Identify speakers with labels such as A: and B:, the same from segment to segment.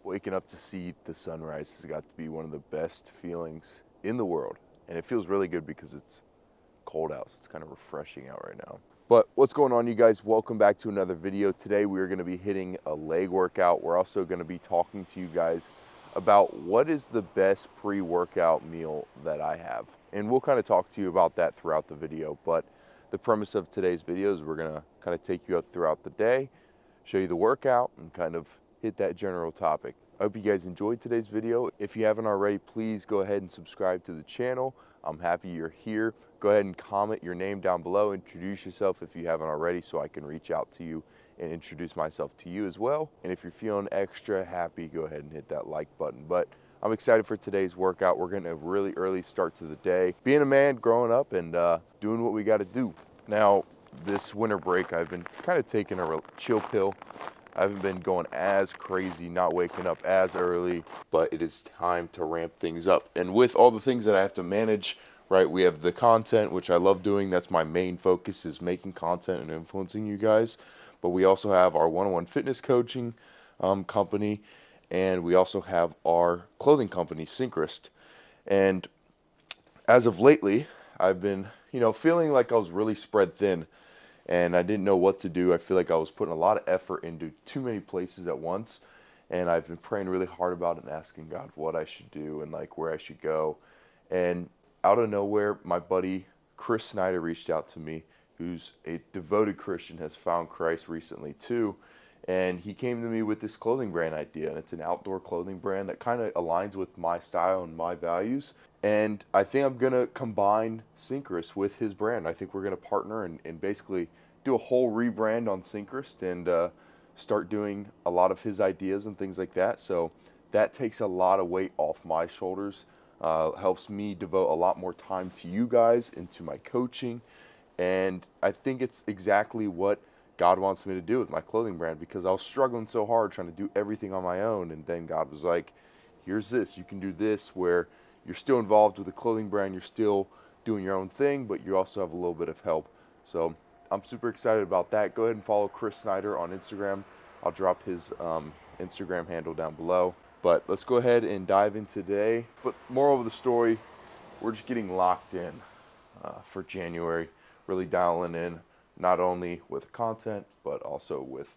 A: Waking up to see the sunrise has got to be one of the best feelings in the world. And it feels really good because it's cold out, so it's kind of refreshing out right now. But what's going on, you guys? Welcome back to another video. Today we're going to be hitting a leg workout. We're also going to be talking to you guys about what is the best pre-workout meal that I have. And we'll kind of talk to you about that throughout the video. But the premise of today's video is we're going to kind of take you out throughout the day, show you the workout, and kind of hit that general topic. I hope you guys enjoyed today's video. If you haven't already, please go ahead and subscribe to the channel. I'm happy you're here. Go ahead and comment your name down below. Introduce yourself if you haven't already so I can reach out to you and introduce myself to you as well. And if you're feeling extra happy, go ahead and hit that like button. But I'm excited for today's workout. We're getting a really early start to the day. Being a man, growing up, and doing what we got to do. Now, this winter break, I've been kind of taking a chill pill. I haven't been going as crazy, not waking up as early, but it is time to ramp things up. And with all the things that I have to manage, right, we have the content, which I love doing. That's my main focus, is making content and influencing you guys. But we also have our one-on-one fitness coaching company, and we also have our clothing company, Synchrist. And as of lately, I've been, feeling like I was really spread thin, and I didn't know what to do. I feel like I was putting a lot of effort into too many places at once, and I've been praying really hard about it and asking God what I should do and like where I should go. And out of nowhere, my buddy Chris Snyder reached out to me, who's a devoted Christian, has found Christ recently too. And he came to me with this clothing brand idea, and it's an outdoor clothing brand that kind of aligns with my style and my values. And I think I'm going to combine Synchrist with his brand. I think we're going to partner and basically do a whole rebrand on Synchrist and start doing a lot of his ideas and things like that. So that takes a lot of weight off my shoulders, helps me devote a lot more time to you guys and to my coaching. And I think it's exactly what God wants me to do with my clothing brand, because I was struggling so hard trying to do everything on my own. And then God was like, here's this, you can do this, where you're still involved with the clothing brand, you're still doing your own thing, but you also have a little bit of help. So I'm super excited about that. Go ahead and follow Chris Snyder on Instagram. I'll drop his Instagram handle down below. But let's go ahead and dive in today. But moral of the story, we're just getting locked in for January, really dialing in, not only with content, but also with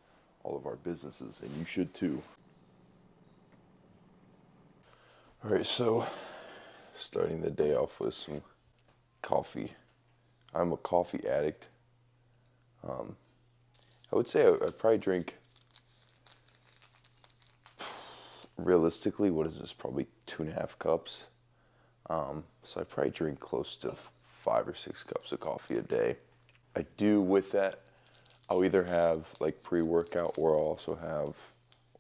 A: all of our businesses, and you should too. All right, so starting the day off with some coffee. I'm a coffee addict. I would say I probably drink, realistically, what is this, probably 2.5 cups. So I probably drink close to 5 or 6 cups of coffee a day. I do with that, I'll either have like pre-workout, or I'll also have,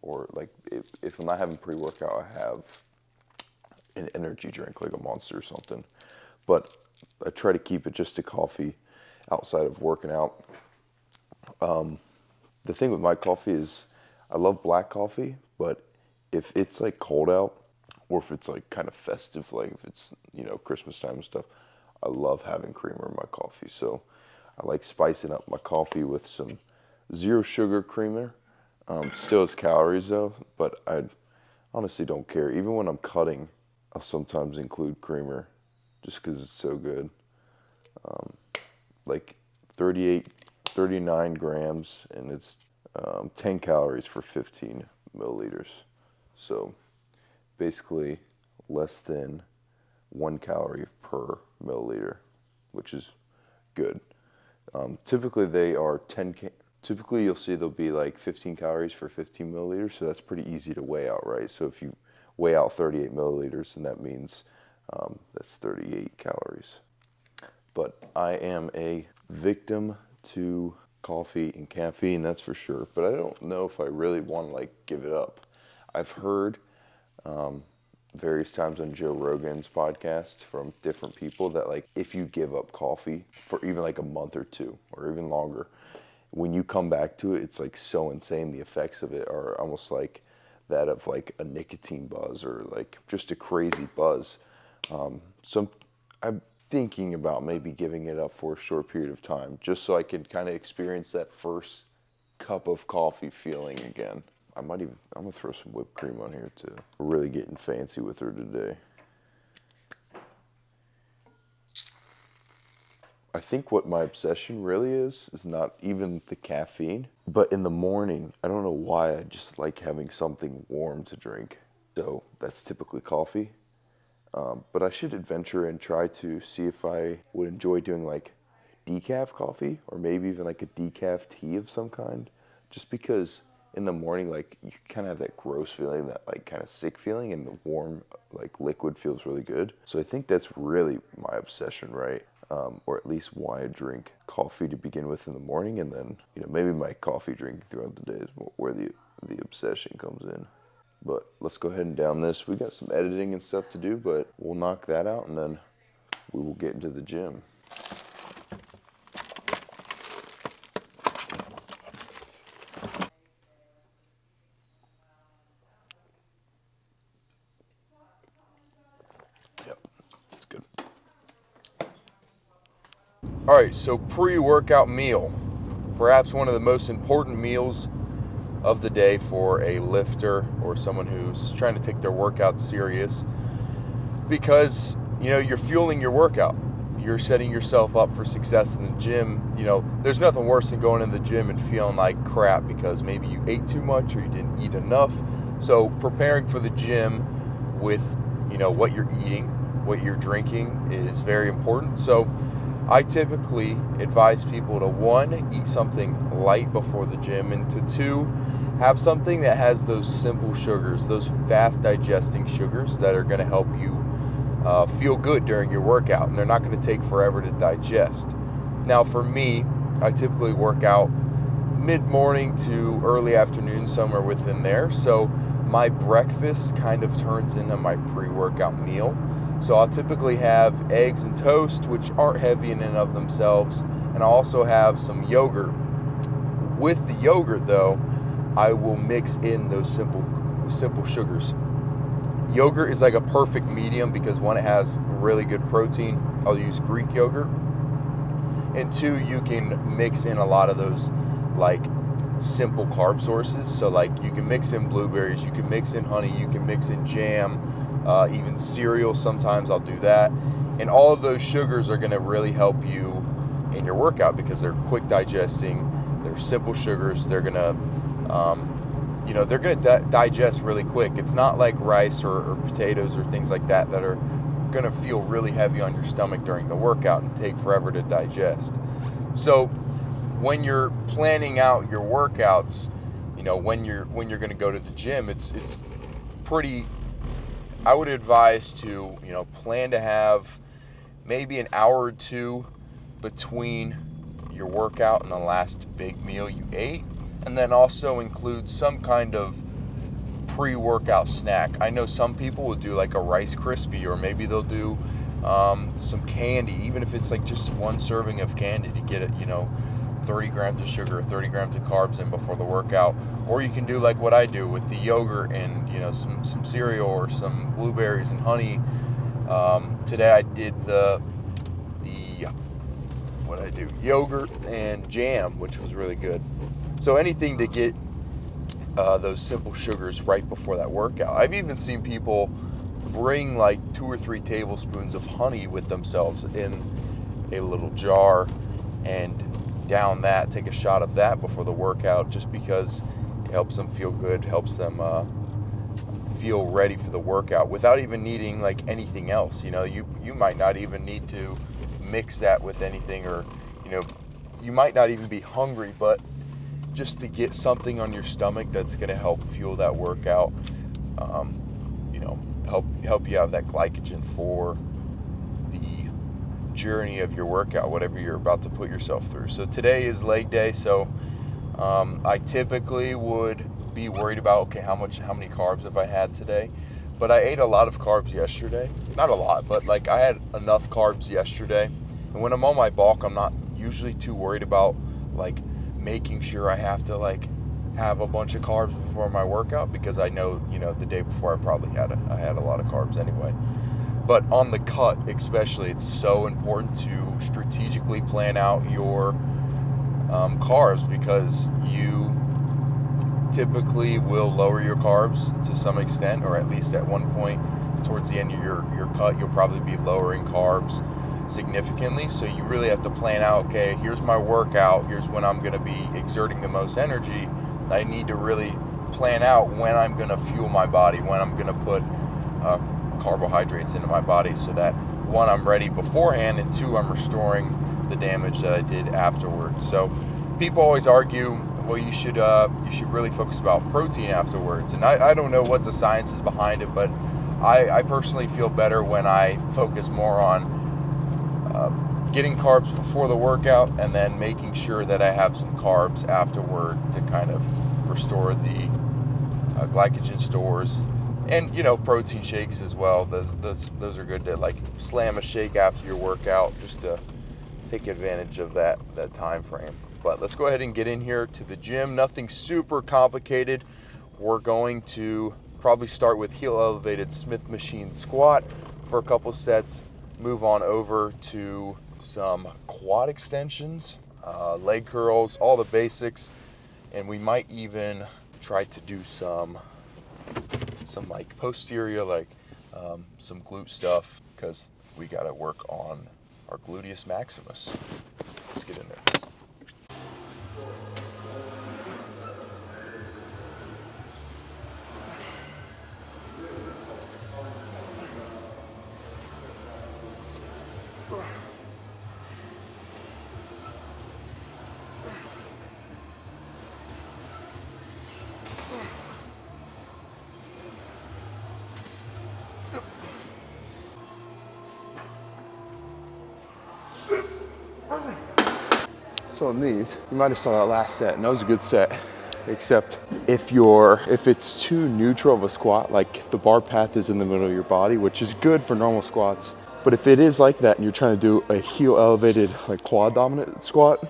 A: or like if I'm not having pre-workout, I have an energy drink like a Monster or something. But I try to keep it just to coffee outside of working out. The thing with my coffee is I love black coffee, but if it's like cold out, or if it's like kind of festive, like if it's, Christmas time and stuff, I love having creamer in my coffee. So I like spicing up my coffee with some zero sugar creamer. Still has calories though, but I honestly don't care. Even when I'm cutting, I'll sometimes include creamer just because it's so good. Like 39 grams, and it's 10 calories for 15 milliliters. So basically less than 1 calorie per milliliter, which is good. Typically they are typically you'll see they'll be like 15 calories for 15 milliliters, so that's pretty easy to weigh out, right? So if you weigh out 38 milliliters, then that means that's 38 calories. But I am a victim to coffee and caffeine, that's for sure. But I don't know if I really want to like give it up. I've heard various times on Joe Rogan's podcast from different people that like if you give up coffee for even like a month or two or even longer, when you come back to it, it's like so insane. The effects of it are almost like that of like a nicotine buzz, or like just a crazy buzz. So I'm thinking about maybe giving it up for a short period of time, just so I can kind of experience that first cup of coffee feeling again. I'm gonna throw some whipped cream on here too. We're really getting fancy with her today. I think what my obsession really is not even the caffeine, but in the morning, I don't know why, I just like having something warm to drink. So that's typically coffee. But I should adventure and try to see if I would enjoy doing like decaf coffee or maybe even like a decaf tea of some kind. Just because in the morning, like you kind of have that gross feeling, that like kind of sick feeling, and the warm like liquid feels really good. So I think that's really my obsession, right? Or at least why I drink coffee to begin with in the morning, and then maybe my coffee drinking throughout the day is where the obsession comes in. But let's go ahead and down this. We got some editing and stuff to do, but we'll knock that out and then we will get into the gym. Yep, that's good. All right, so pre-workout meal. Perhaps one of the most important meals of the day for a lifter or someone who's trying to take their workout serious, because you're fueling your workout. You're setting yourself up for success in the gym. There's nothing worse than going in the gym and feeling like crap because maybe you ate too much or you didn't eat enough. So preparing for the gym with what you're eating, what you're drinking is very important. So I typically advise people to, one, eat something light before the gym, and to two, have something that has those simple sugars, those fast digesting sugars that are going to help you feel good during your workout, and they're not going to take forever to digest. Now for me, I typically work out mid-morning to early afternoon, somewhere within there. So my breakfast kind of turns into my pre-workout meal. So I'll typically have eggs and toast, which aren't heavy in and of themselves, and I'll also have some yogurt. With the yogurt though, I will mix in those simple sugars. Yogurt is like a perfect medium because one, it has really good protein. I'll use Greek yogurt. And two, you can mix in a lot of those like simple carb sources. So like you can mix in blueberries, you can mix in honey, you can mix in jam, even cereal. Sometimes I'll do that. And all of those sugars are going to really help you in your workout because they're quick digesting, they're simple sugars, they're going to they're going to digest really quick. It's not like rice or potatoes or things like that that are going to feel really heavy on your stomach during the workout and take forever to digest. So when you're planning out your workouts, when you're going to go to the gym, it's pretty, I would advise to, plan to have maybe an hour or two between your workout and the last big meal you ate, and then also include some kind of pre-workout snack. I know some people will do like a Rice Krispie, or maybe they'll do some candy, even if it's like just one serving of candy to get it, 30 grams of sugar, 30 grams of carbs in before the workout. Or you can do like what I do with the yogurt and some cereal or some blueberries and honey. Today I did yogurt and jam, which was really good. So anything to get those simple sugars right before that workout. I've even seen people bring like 2 or 3 tablespoons of honey with themselves in a little jar and down that, take a shot of that before the workout, just because it helps them feel good, helps them feel ready for the workout without even needing like anything else. You might not even need to mix that with anything, or you might not even be hungry, but just to get something on your stomach that's going to help fuel that workout, help you have that glycogen for the journey of your workout, whatever you're about to put yourself through. So today is leg day, so I typically would be worried about, okay, how many carbs have I had today? But I ate a lot of carbs yesterday. Not a lot, but like I had enough carbs yesterday. And when I'm on my bulk, I'm not usually too worried about like making sure I have to like have a bunch of carbs before my workout, because I know, the day before I had a lot of carbs anyway. But on the cut especially, it's so important to strategically plan out your carbs, because you typically will lower your carbs to some extent, or at least at one point towards the end of your cut, you'll probably be lowering carbs significantly. So you really have to plan out, okay, here's my workout, here's when I'm going to be exerting the most energy. I need to really plan out when I'm going to fuel my body, when I'm going to put carbohydrates into my body, so that one, I'm ready beforehand, and two, I'm restoring the damage that I did afterwards. So people always argue, well, you should really focus about protein afterwards, and I don't know what the science is behind it, but I personally feel better when I focus more on getting carbs before the workout, and then making sure that I have some carbs afterward to kind of restore the glycogen stores. And protein shakes as well. Those are good to like slam a shake after your workout, just to take advantage of that time frame. But let's go ahead and get in here to the gym. Nothing super complicated. We're going to probably start with heel elevated Smith machine squat for a couple sets, move on over to some quad extensions, leg curls, all the basics, and we might even try to do some like posterior, like some glute stuff, because we got to work on our gluteus maximus. Let's get in there. So in these, you might have saw that last set, and that was a good set, except if it's too neutral of a squat, like the bar path is in the middle of your body, which is good for normal squats. But if it is like that and you're trying to do a heel elevated, like quad dominant squat,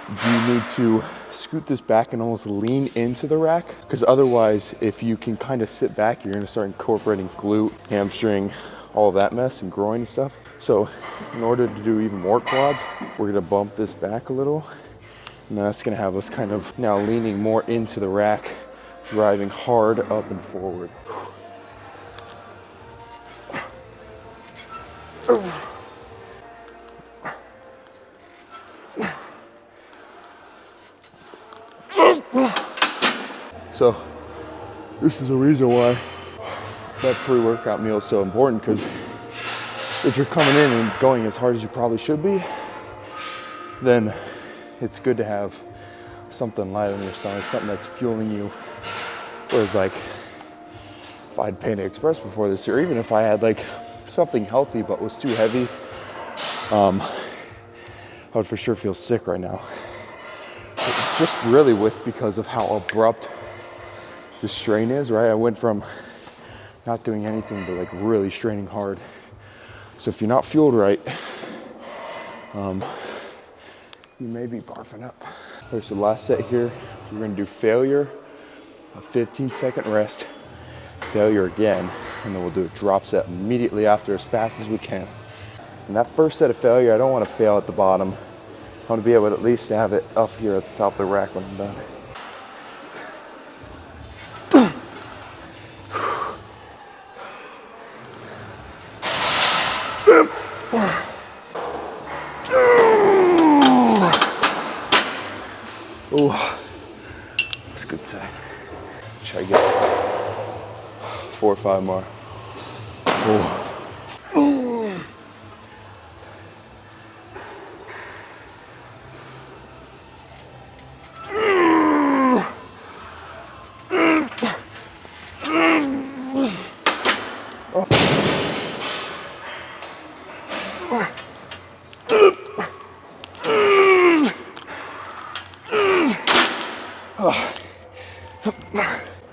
A: you need to scoot this back and almost lean into the rack, because otherwise, if you can kind of sit back, you're gonna start incorporating glute, hamstring, all of that mess, and groin and stuff. So in order to do even more quads, we're gonna bump this back a little, and that's gonna have us kind of now leaning more into the rack, driving hard up and forward. So this is the reason why that pre-workout meal is so important, because if you're coming in and going as hard as you probably should be, then it's good to have something light on your stomach, something that's fueling you. Whereas like if I'd Panda Express before this, or even if I had like something healthy but was too heavy, I would for sure feel sick right now. Just really because of how abrupt the strain is, right? I went from not doing anything but like really straining hard. So if you're not fueled right, you may be barfing up. There's the last set here. We're gonna do failure, a 15-second rest, failure again, and then we'll do a drop set immediately after as fast as we can. And that first set of failure, I don't wanna fail at the bottom. I wanna be able to at least have it up here at the top of the rack when I'm done. Oh, that's a good set. Try to get 4 or 5 more. Oh.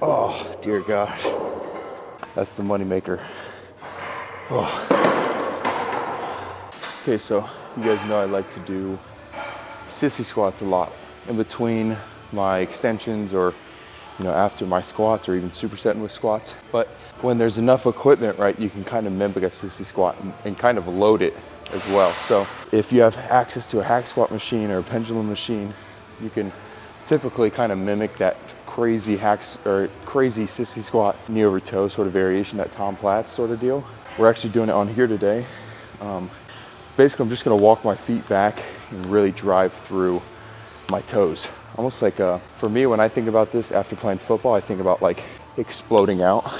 A: Oh, dear God. That's the moneymaker. Oh. Okay, so you guys know I like to do sissy squats a lot in between my extensions, or after my squats, or even supersetting with squats. But when there's enough equipment, right, you can kind of mimic a sissy squat and kind of load it as well. So if you have access to a hack squat machine or a pendulum machine, you can typically kind of mimic that crazy hacks or crazy sissy squat knee over toe sort of variation, that Tom Platz sort of deal. We're actually doing it on here today. Basically, I'm just gonna walk my feet back and really drive through my toes. Almost like, for me, when I think about this after playing football, I think about like exploding out.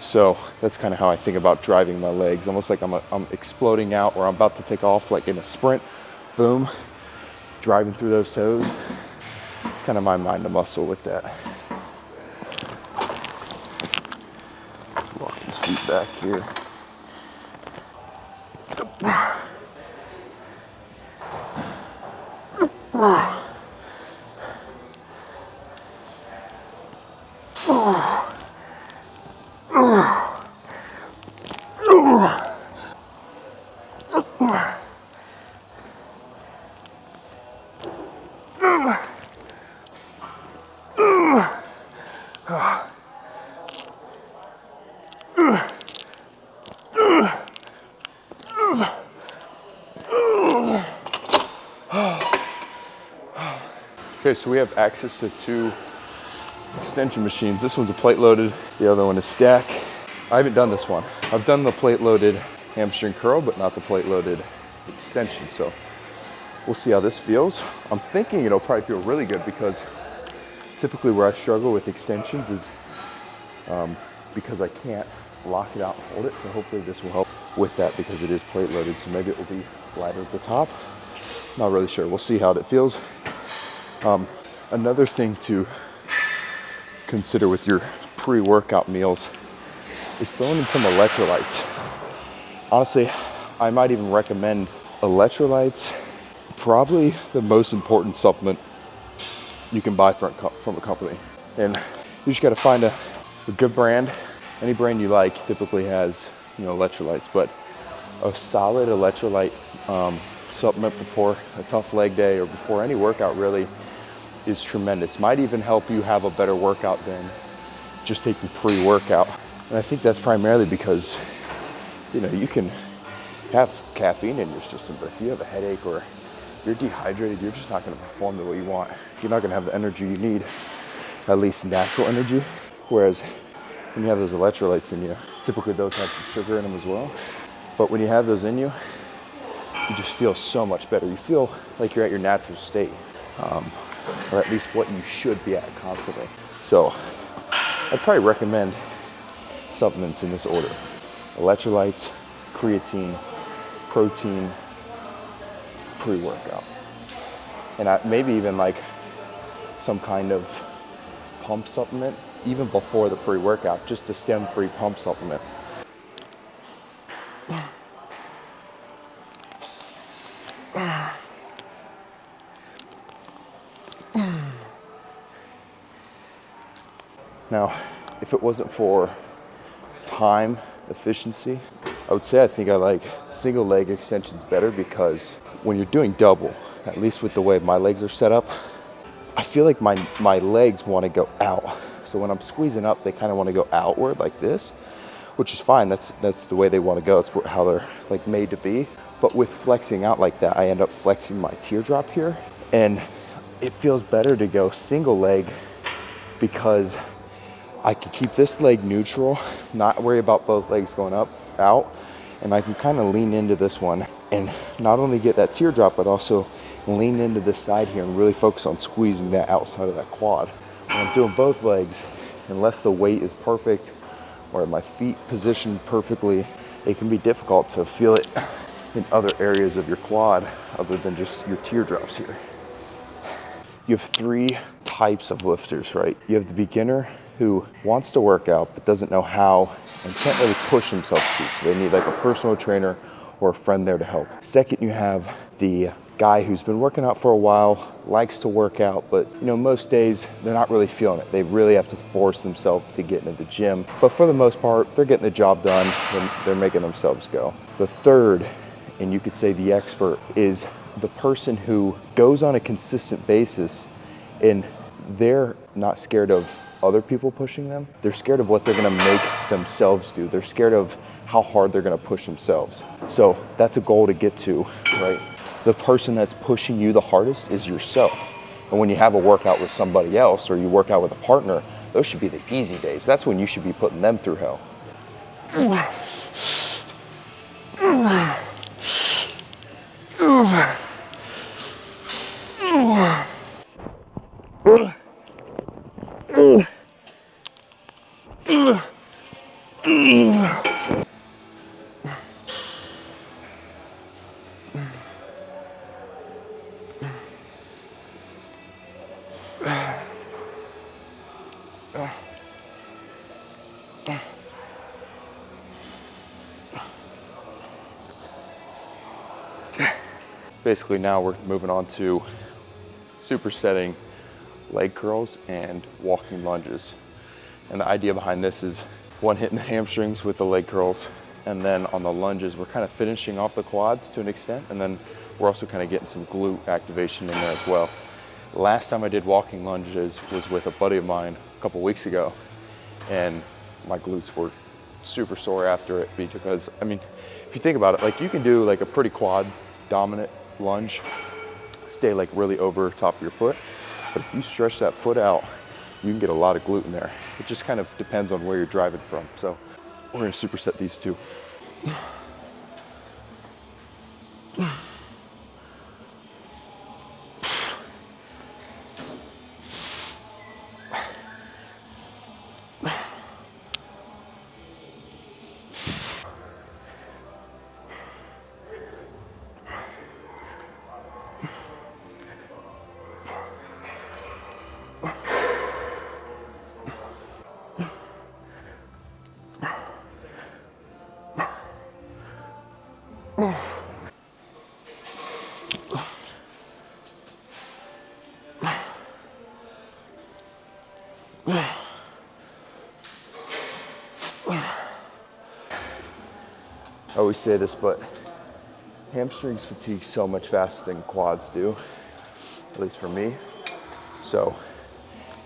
A: So that's kind of how I think about driving my legs. Almost like I'm exploding out, or I'm about to take off like in a sprint, boom, driving through those toes. It's kind of my mind to muscle with that. Let's walk these feet back here. Okay, so we have access to 2 extension machines. This one's a plate loaded, the other one is stack. I haven't done this one. I've done the plate loaded hamstring curl, but not the plate loaded extension. So we'll see how this feels. I'm thinking it'll probably feel really good, because typically where I struggle with extensions is because I can't lock it out and hold it. So hopefully this will help with that, because it is plate loaded. So maybe it will be lighter at the top. Not really sure. We'll see how it feels. Another thing to consider with your pre-workout meals is throwing in some electrolytes. Honestly, I might even recommend electrolytes. Probably the most important supplement you can buy from a company. And you just gotta find a good brand. Any brand you like typically has, electrolytes, but a solid electrolyte supplement before a tough leg day or before any workout really is tremendous. Might even help you have a better workout than just taking pre-workout. And I think that's primarily because, you can have caffeine in your system, but if you have a headache or you're dehydrated, you're just not gonna perform the way you want. You're not gonna have the energy you need, at least natural energy. Whereas when you have those electrolytes in you, typically those have some sugar in them as well. But when you have those in you, you just feel so much better. You feel like you're at your natural state. Or at least what you should be at constantly. So I'd probably recommend supplements in this order: electrolytes, creatine, protein, pre-workout. And maybe even like some kind of pump supplement, even before the pre-workout, just a stem-free pump supplement. Now, if it wasn't for time efficiency, I would say I think I like single leg extensions better, because when you're doing double, at least with the way my legs are set up, I feel like my legs want to go out. So when I'm squeezing up, they kind of want to go outward like this, which is fine. That's the way they want to go. It's how they're like made to be. But with flexing out like that, I end up flexing my teardrop here. And it feels better to go single leg, because I can keep this leg neutral, not worry about both legs going up, out, and I can kind of lean into this one and not only get that teardrop, but also lean into this side here and really focus on squeezing that outside of that quad. When I'm doing both legs, unless the weight is perfect or my feet positioned perfectly, it can be difficult to feel it in other areas of your quad other than just your teardrops here. You have 3 types of lifters, right? You have the beginner who wants to work out but doesn't know how and can't really push themselves to, so they need like a personal trainer or a friend there to help. Second, you have the guy who's been working out for a while, likes to work out, but most days they're not really feeling it. They really have to force themselves to get into the gym. But for the most part, they're getting the job done, and they're making themselves go. The third, and you could say the expert, is the person who goes on a consistent basis, and they're not scared of other people pushing them. They're scared of what they're gonna make themselves do. They're scared of how hard they're gonna push themselves. So that's a goal to get to, right? The person that's pushing you the hardest is yourself. And when you have a workout with somebody else or you work out with a partner, those should be the easy days. That's when you should be putting them through hell. Basically now we're moving on to supersetting leg curls and walking lunges. And the idea behind this is one, hitting the hamstrings with the leg curls, and then on the lunges we're kind of finishing off the quads to an extent, and then we're also kind of getting some glute activation in there as well. Last time I did walking lunges was with a buddy of mine a couple weeks ago, and my glutes were super sore after it, because I mean, if you think about it, like you can do like a pretty quad dominant lunge, stay like really over top of your foot, but if you stretch that foot out, you can get a lot of glute in there. It just kind of depends on where you're driving from. So we're gonna superset these two. I always say this, but hamstrings fatigue so much faster than quads do, at least for me. So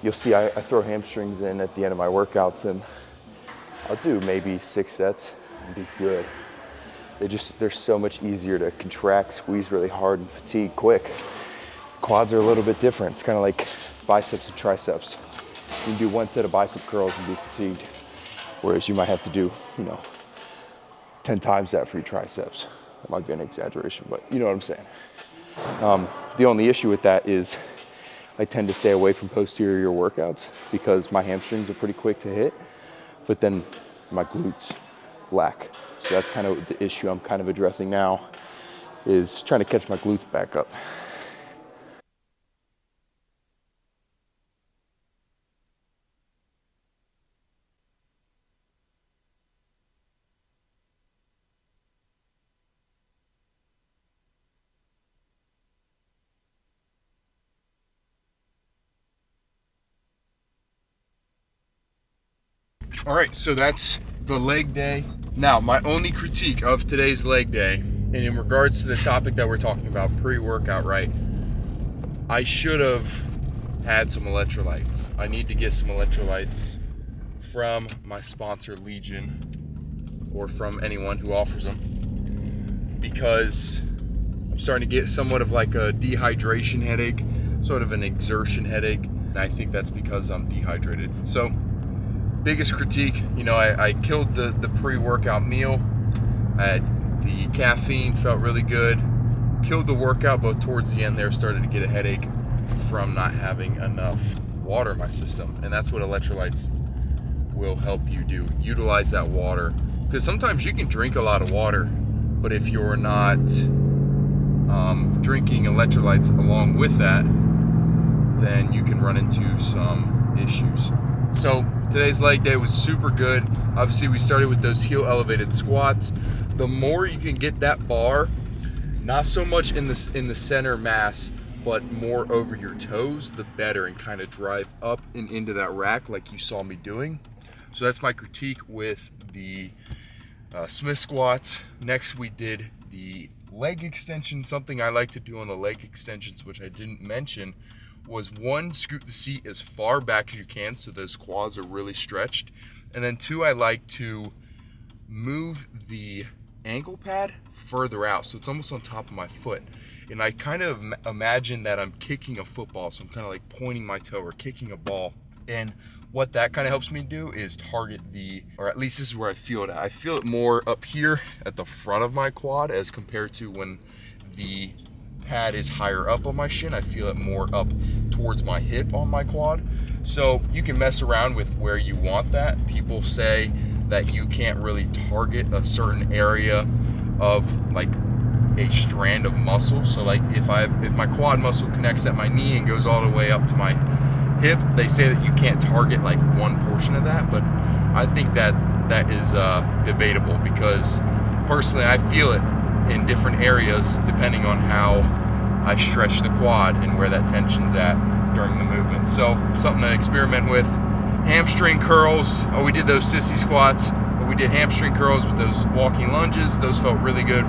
A: you'll see I throw hamstrings in at the end of my workouts, and I'll do maybe 6 sets and be good. They're so much easier to contract, squeeze really hard, and fatigue quick. Quads are a little bit different. It's kind of like biceps and triceps. You can do 1 set of bicep curls and be fatigued, whereas you might have to do, 10 times that for your triceps. That might be an exaggeration, but you know what I'm saying. The only issue with that is I tend to stay away from posterior workouts because my hamstrings are pretty quick to hit, but then my glutes lack. So that's kind of the issue I'm kind of addressing now, is trying to catch my glutes back up. All right, so that's the leg day. Now, my only critique of today's leg day, and in regards to the topic that we're talking about, pre-workout, right? I should have had some electrolytes. I need to get some electrolytes from my sponsor, Legion, or from anyone who offers them, because I'm starting to get somewhat of like a dehydration headache, sort of an exertion headache, and I think that's because I'm dehydrated. So, biggest critique, I killed the pre-workout meal. I had the caffeine, felt really good. Killed the workout, but towards the end there started to get a headache from not having enough water in my system. And that's what electrolytes will help you do. Utilize that water. Because sometimes you can drink a lot of water, but if you're not drinking electrolytes along with that, then you can run into some issues. So today's leg day was super good. Obviously we started with those heel elevated squats. The more you can get that bar, not so much in the center mass, but more over your toes, the better, and kind of drive up and into that rack like you saw me doing. So that's my critique with the Smith squats. Next we did the leg extension. Something I like to do on the leg extensions, which I didn't mention, was 1, scoot the seat as far back as you can so those quads are really stretched. And then 2, I like to move the ankle pad further out so it's almost on top of my foot. and I kind of imagine that I'm kicking a football. So I'm kind of like pointing my toe or kicking a ball. And what that kind of helps me do is target or at least this is where I feel it at. I feel it more up here at the front of my quad as compared to when the pad is higher up on my shin. I feel it more up towards my hip on my quad. So you can mess around with where you want that. People say that you can't really target a certain area of like a strand of muscle. So like if my quad muscle connects at my knee and goes all the way up to my hip, they say that you can't target like one portion of that, but I think that is debatable, because personally I feel it in different areas depending on how I stretch the quad and where that tension's at during the movement. So something to experiment with. Hamstring curls. Oh, we did those sissy squats, but we did hamstring curls with those walking lunges. Those felt really good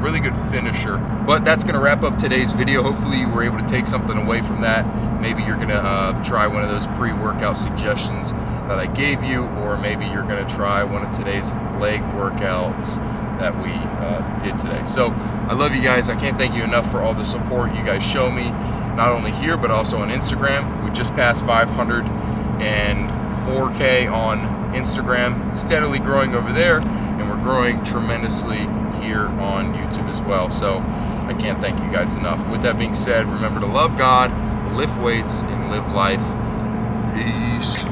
A: finisher. But that's gonna wrap up today's video. Hopefully you were able to take something away from that. Maybe you're gonna try one of those pre-workout suggestions that I gave you, or maybe you're gonna try one of today's leg workouts that we did today. So I love you guys. I can't thank you enough for all the support you guys show me, not only here but also on Instagram. We just passed 504K on Instagram, steadily growing over there, and we're growing tremendously here on YouTube as well. So I can't thank you guys enough. With that being said, remember to love God, lift weights, and live life. Peace.